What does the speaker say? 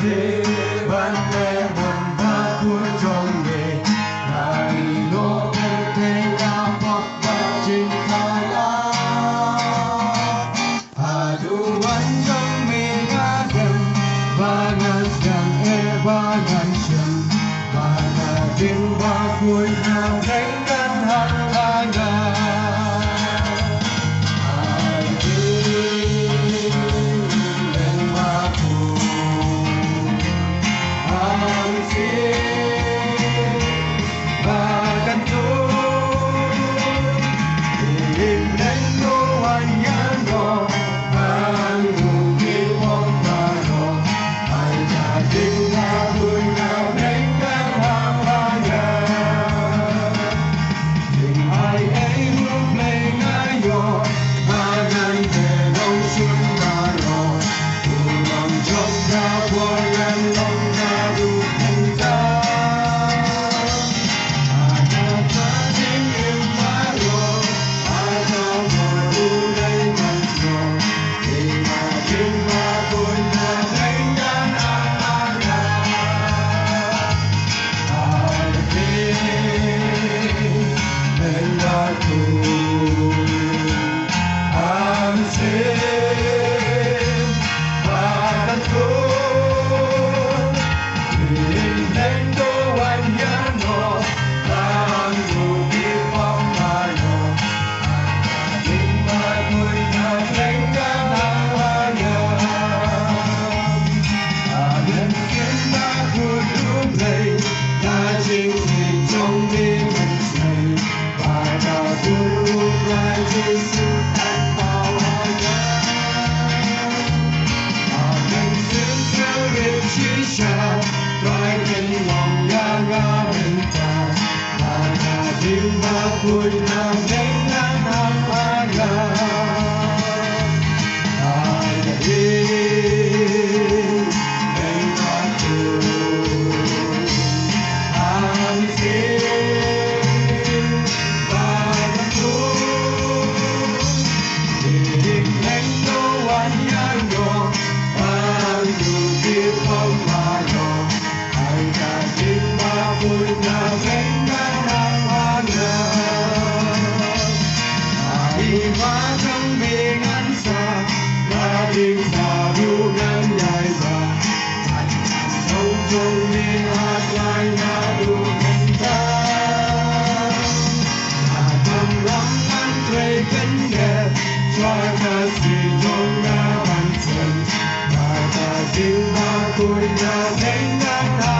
đi ban mê buồn ba cuối trong nghề ngày lô kê kê la bọc ba trên thai la aduan trong mi nga gần ba ngàn chẳng e ba ngàn chẳng ba ngàn tiếng ba cuối nào đánh ngân hàng ba ngàn Cuối nào đánh ngang hàng hoa ngàn ai đi đánh hoa trường an xin và thăm thú tình đánh đô anh nhang nhỏ anh dù biết không mà nhỏ anh ta chính ba cuối nào đánh ngang hàng hoa ngàn hoa trong biển anh xa và tiếng xa du ngân dài dài sông trong miền hát lại nhà du ngân ta cầm lắm anh thuê cánh đẹp cho ta xì trong nga văn trần và ta tiếng ba cuối nhà đánh ngang